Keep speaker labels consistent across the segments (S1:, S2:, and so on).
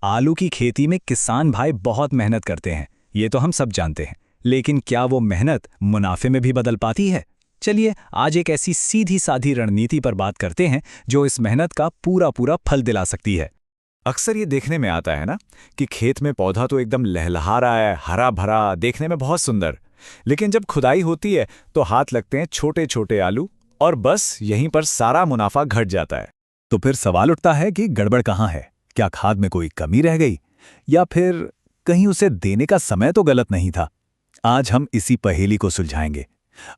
S1: आलू की खेती में किसान भाई बहुत मेहनत करते हैं, ये तो हम सब जानते हैं। लेकिन क्या वो मेहनत मुनाफे में भी बदल पाती है? चलिए आज एक ऐसी सीधी साधी रणनीति पर बात करते हैं जो इस मेहनत का पूरा पूरा फल दिला सकती है।
S2: अक्सर ये देखने में आता है ना कि खेत में पौधा तो एकदम लहलहा रहा है, हरा भरा, देखने में बहुत सुंदर। लेकिन जब खुदाई होती है तो हाथ लगते हैं छोटे छोटे आलू, और बस यहीं पर सारा मुनाफा घट जाता है।
S1: तो फिर सवाल उठता है कि गड़बड़ कहाँ है? क्या खाद में कोई कमी रह गई, या फिर कहीं उसे देने का समय तो गलत नहीं था? आज हम इसी पहेली को सुलझाएंगे।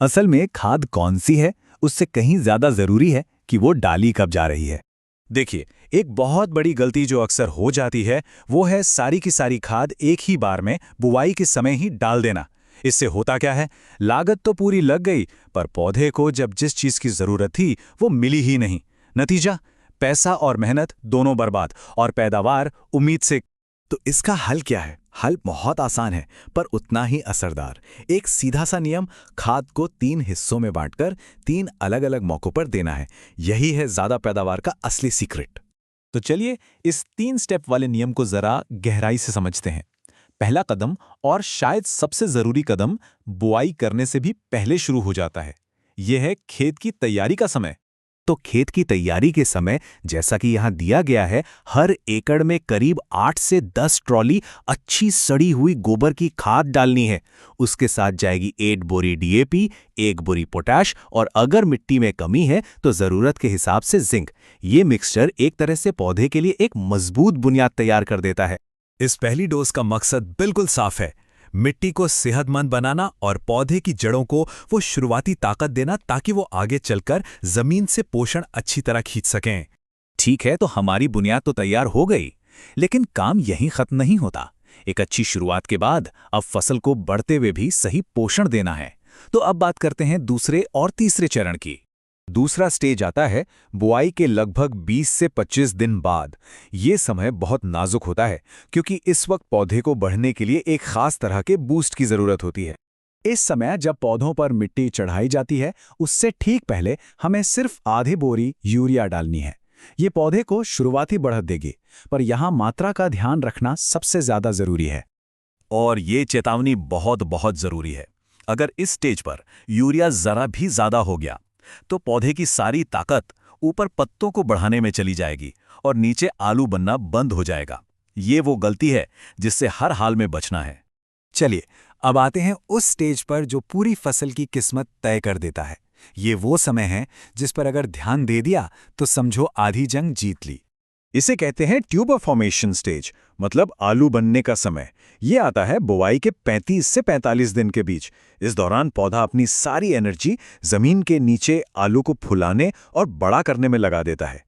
S1: असल में खाद कौन सी है, उससे कहीं ज्यादा जरूरी है कि वो डाली कब जा रही है।
S2: देखिए, एक बहुत बड़ी गलती जो अक्सर हो जाती है वो है सारी की सारी खाद एक ही बार में बुवाई के समय ही डाल देना। इससे होता क्या है, लागत तो पूरी लग गई, पर पौधे को जब जिस चीज की जरूरत थी वो मिली ही नहीं। नतीजा, पैसा और मेहनत दोनों बर्बाद, और पैदावार उम्मीद से। तो इसका हल क्या है? हल बहुत आसान है, पर उतना ही असरदार। एक सीधा सा नियम, खाद को 3 हिस्सों में बांटकर 3 अलग अलग मौकों पर देना है। यही है ज्यादा पैदावार का असली सीक्रेट। तो चलिए इस 3 स्टेप वाले नियम को जरा गहराई से समझते हैं। पहला कदम, और शायद सबसे जरूरी कदम, बुआई करने से भी पहले शुरू हो जाता है। यह है खेत की तैयारी का समय। तो खेत की तैयारी के समय, जैसा कि यहां दिया गया है, हर एकड़ में करीब 8 से 10 ट्रॉली अच्छी सड़ी हुई गोबर की खाद डालनी है। उसके साथ जाएगी 8 बोरी डीएपी, 1 बोरी पोटाश, और अगर मिट्टी में कमी है तो जरूरत के हिसाब से जिंक। ये मिक्सचर एक तरह से पौधे के लिए एक मजबूत बुनियाद तैयार कर देता है। इस पहली डोज का मकसद बिल्कुल साफ है, मिट्टी को सेहतमंद बनाना और पौधे की जड़ों को वो शुरुआती ताकत देना, ताकि वो आगे चलकर जमीन से पोषण अच्छी तरह खींच सकें। ठीक है, तो हमारी बुनियाद तो तैयार हो गई, लेकिन काम यहीं खत्म नहीं होता। एक अच्छी शुरुआत के बाद अब फसल को बढ़ते हुए भी सही पोषण देना है। तो अब बात करते हैं दूसरे और तीसरे चरण की। दूसरा स्टेज आता है बुआई के लगभग 20 से 25 दिन बाद। ये समय बहुत नाजुक होता है, क्योंकि इस वक्त पौधे को बढ़ने के लिए एक खास तरह के बूस्ट की जरूरत होती है। इस समय जब पौधों पर मिट्टी चढ़ाई जाती है, उससे ठीक पहले हमें सिर्फ आधे बोरी यूरिया डालनी है। ये पौधे को शुरुआती बढ़त देगी, पर यहाँ मात्रा का ध्यान रखना सबसे ज्यादा जरूरी है। और ये चेतावनी बहुत बहुत जरूरी है। अगर इस स्टेज पर यूरिया जरा भी ज्यादा हो गया तो पौधे की सारी ताकत ऊपर पत्तों को बढ़ाने में चली जाएगी और नीचे आलू बनना बंद हो जाएगा। ये वो गलती है जिससे हर हाल में बचना है। चलिए अब आते हैं उस स्टेज पर जो पूरी फसल की किस्मत तय कर देता है। ये वो समय है जिस पर अगर ध्यान दे दिया तो समझो आधी जंग जीत ली। इसे कहते हैं ट्यूबर फॉर्मेशन स्टेज, मतलब आलू बनने का समय। ये आता है बुवाई के 35 से 45 दिन के बीच। इस दौरान पौधा अपनी सारी एनर्जी जमीन के नीचे आलू को फुलाने और बड़ा करने में लगा देता है।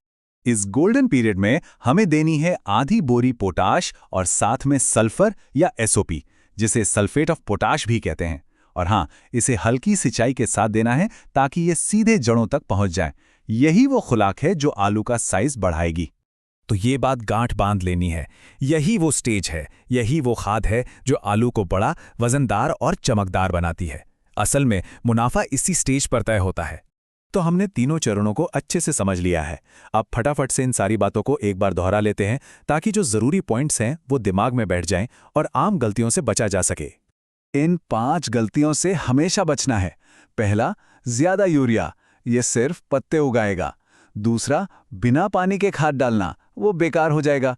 S2: इस गोल्डन पीरियड में हमें देनी है आधी बोरी पोटाश और साथ में सल्फर या एसओपी, जिसे सल्फेट ऑफ पोटाश भी कहते हैं। और हाँ, इसे हल्की सिंचाई के साथ देना है ताकि ये सीधे जड़ों तक पहुंच जाए। यही वो खुराक है जो आलू का साइज बढ़ाएगी। तो ये बात गांठ बांध लेनी है। यही वो स्टेज है, यही वो खाद है जो आलू को बड़ा, वजनदार और चमकदार बनाती है। असल में मुनाफा इसी स्टेज पर तय होता है। तो हमने तीनों चरणों को अच्छे से समझ लिया है। अब फटाफट से इन सारी बातों को एक बार दोहरा लेते हैं, ताकि जो जरूरी पॉइंट्स हैं वो दिमाग में बैठ जाएं और आम गलतियों से बचा जा सके। इन 5 गलतियों से हमेशा बचना है। पहला, ज्यादा यूरिया, ये सिर्फ पत्ते उगाएगा। दूसरा, बिना पानी के खाद डालना, वो बेकार हो जाएगा।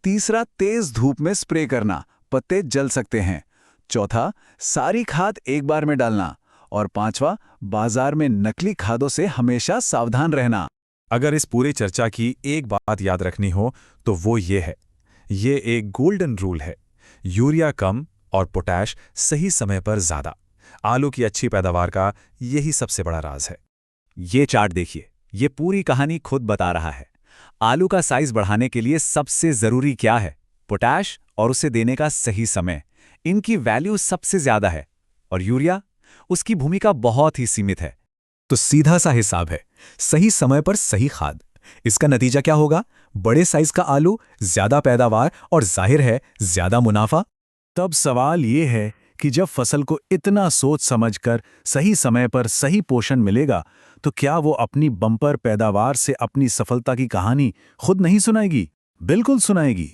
S2: तीसरा, तेज धूप में स्प्रे करना, पत्ते जल सकते हैं। चौथा, सारी खाद एक बार में डालना। और पांचवा, बाजार में नकली खादों से हमेशा सावधान रहना। अगर इस पूरी चर्चा की एक बात याद रखनी हो तो वो ये है, ये एक गोल्डन रूल है। यूरिया कम और पोटैश सही समय पर ज्यादा। आलू की अच्छी पैदावार का यही सबसे बड़ा राज है। ये चार्ट देखिए, ये पूरी कहानी खुद बता रहा है। आलू का साइज बढ़ाने के लिए सबसे जरूरी क्या है? पोटैश और उसे देने का सही समय। इनकी वैल्यू सबसे ज्यादा है। और यूरिया, उसकी भूमिका बहुत ही सीमित है। तो सीधा सा हिसाब है, सही समय पर सही खाद। इसका नतीजा क्या होगा? बड़े साइज का आलू, ज्यादा पैदावार और जाहिर है ज्यादा मुनाफा। तब सवाल ये है कि जब फसल को इतना सोच समझकर सही समय पर सही पोषण मिलेगा, तो क्या वो अपनी बम्पर पैदावार से अपनी सफलता की कहानी खुद नहीं सुनाएगी? बिल्कुल सुनाएगी।